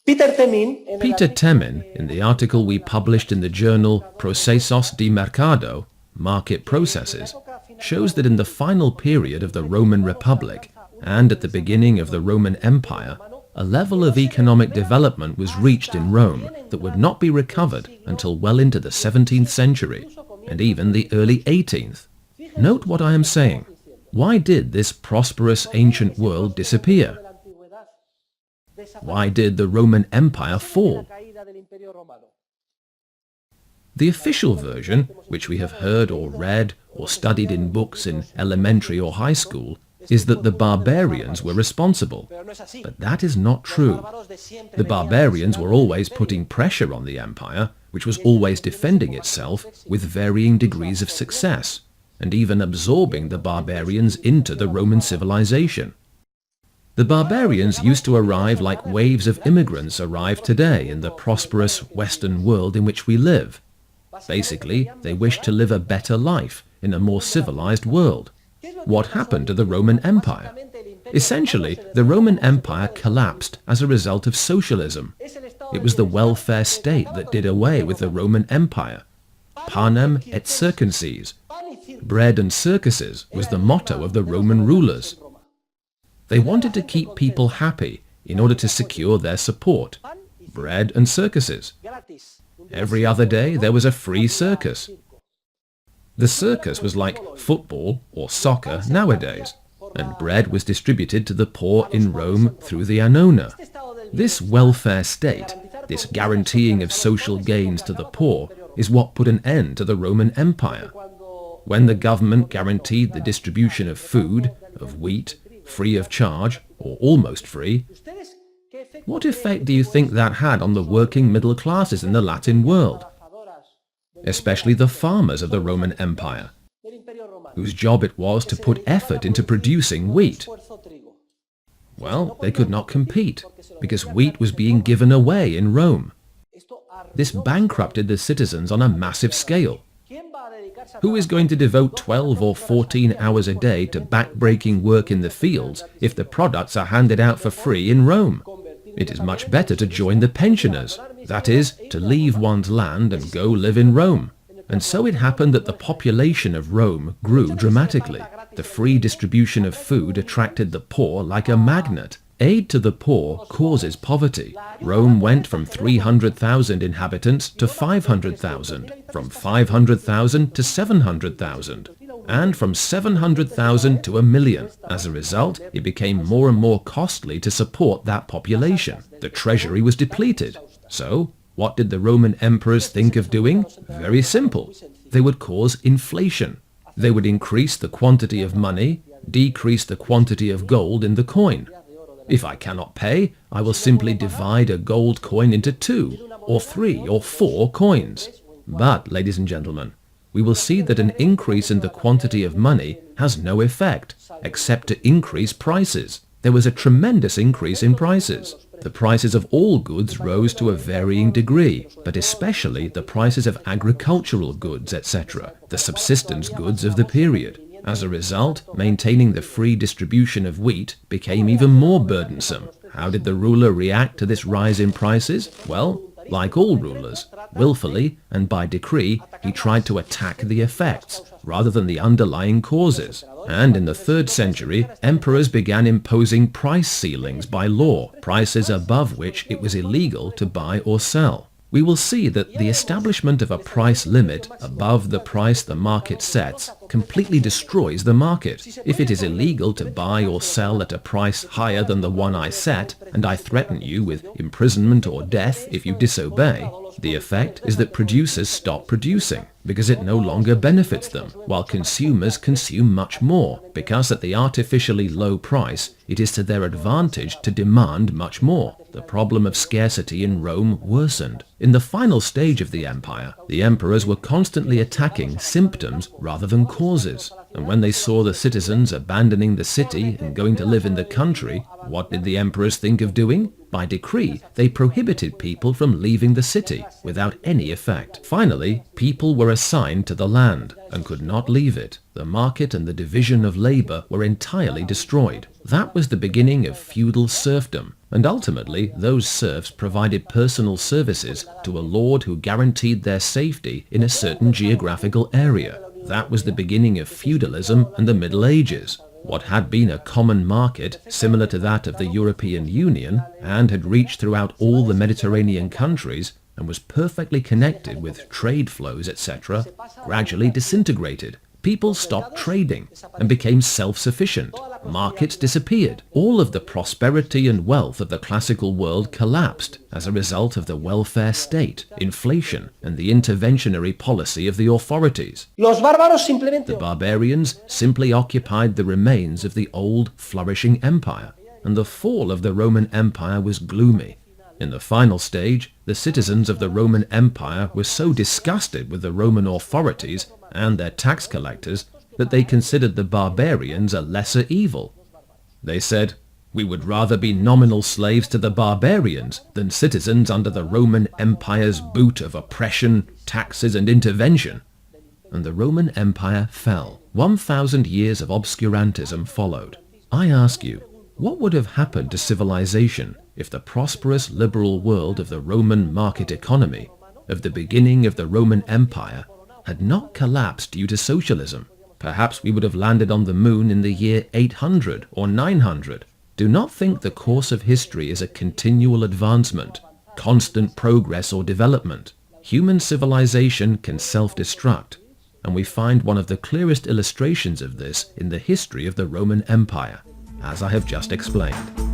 Peter Temin, in the article we published in the journal Procesos de Mercado, Market Processes, shows that in the final period of the Roman Republic and at the beginning of the Roman Empire, a level of economic development was reached in Rome that would not be recovered until well into the 17th century, and even the early 18th. Note what I am saying. Why did this prosperous ancient world disappear? Why did the Roman Empire fall? The official version, which we have heard or read or studied in books in elementary or high school, is that the barbarians were responsible. But that is not true. The barbarians were always putting pressure on the empire, which was always defending itself with varying degrees of success, and even absorbing the barbarians into the Roman civilization. The barbarians used to arrive like waves of immigrants arrive today in the prosperous Western world in which we live. Basically, they wished to live a better life in a more civilized world. What happened to the Roman Empire? Essentially, the Roman Empire collapsed as a result of socialism. It was the welfare state that did away with the Roman Empire. Panem et circenses. Bread and circuses was the motto of the Roman rulers. They wanted to keep people happy in order to secure their support. Bread and circuses. Every other day there was a free circus. The circus was like football or soccer nowadays, and bread was distributed to the poor in Rome through the annona. This welfare state, this guaranteeing of social gains to the poor, is what put an end to the Roman Empire. When the government guaranteed the distribution of food, of wheat, free of charge, or almost free, what effect do you think that had on the working middle classes in the Latin world? Especially the farmers of the Roman Empire, whose job it was to put effort into producing wheat. Well, they could not compete, because wheat was being given away in Rome. This bankrupted the citizens on a massive scale. Who is going to devote 12 or 14 hours a day to back-breaking work in the fields if the products are handed out for free in Rome? It is much better to join the pensioners, that is, to leave one's land and go live in Rome. And so it happened that the population of Rome grew dramatically. The free distribution of food attracted the poor like a magnet. Aid to the poor causes poverty. Rome went from 300,000 inhabitants to 500,000, from 500,000 to 700,000, and from 700,000 to 1 million. As a result, it became more and more costly to support that population. The treasury was depleted. So, what did the Roman emperors think of doing? Very simple. They would cause inflation. They would increase the quantity of money, decrease the quantity of gold in the coin. If I cannot pay, I will simply divide a gold coin into 2, or 3, or 4 coins. But, ladies and gentlemen, we will see that an increase in the quantity of money has no effect, except to increase prices. There was a tremendous increase in prices. The prices of all goods rose to a varying degree, but especially the prices of agricultural goods, etc., the subsistence goods of the period. As a result, maintaining the free distribution of wheat became even more burdensome. How did the ruler react to this rise in prices? Well, like all rulers, willfully and by decree, he tried to attack the effects rather than the underlying causes. And in the 3rd century, emperors began imposing price ceilings by law, prices above which it was illegal to buy or sell. We will see that the establishment of a price limit above the price the market sets completely destroys the market. If it is illegal to buy or sell at a price higher than the one I set, and I threaten you with imprisonment or death if you disobey, the effect is that producers stop producing because it no longer benefits them, while consumers consume much more because at the artificially low price it is to their advantage to demand much more. The problem of scarcity in Rome worsened. In the final stage of the empire, the emperors were constantly attacking symptoms rather than causes. And when they saw the citizens abandoning the city and going to live in the country, what did the emperors think of doing? By decree, they prohibited people from leaving the city without any effect. Finally, people were assigned to the land and could not leave it. The market and the division of labor were entirely destroyed. That was the beginning of feudal serfdom, and ultimately those serfs provided personal services to a lord who guaranteed their safety in a certain geographical area. That was the beginning of feudalism and the Middle Ages. What had been a common market similar to that of the European Union and had reached throughout all the Mediterranean countries and was perfectly connected with trade flows, etc., gradually disintegrated. People stopped trading and became self-sufficient. Markets disappeared. All of the prosperity and wealth of the classical world collapsed as a result of the welfare state, inflation, and the interventionary policy of the authorities. The barbarians simply occupied the remains of the old, flourishing empire, and the fall of the Roman Empire was gloomy. In the final stage, the citizens of the Roman Empire were so disgusted with the Roman authorities and their tax collectors that they considered the barbarians a lesser evil. They said, "We would rather be nominal slaves to the barbarians than citizens under the Roman Empire's boot of oppression, taxes, and intervention." And the Roman Empire fell. 1,000 years of obscurantism followed. I ask you, what would have happened to civilization if the prosperous liberal world of the Roman market economy, of the beginning of the Roman Empire, had not collapsed due to socialism? Perhaps we would have landed on the moon in the year 800 or 900. Do not think the course of history is a continual advancement, constant progress or development. Human civilization can self-destruct, and we find one of the clearest illustrations of this in the history of the Roman Empire, as I have just explained.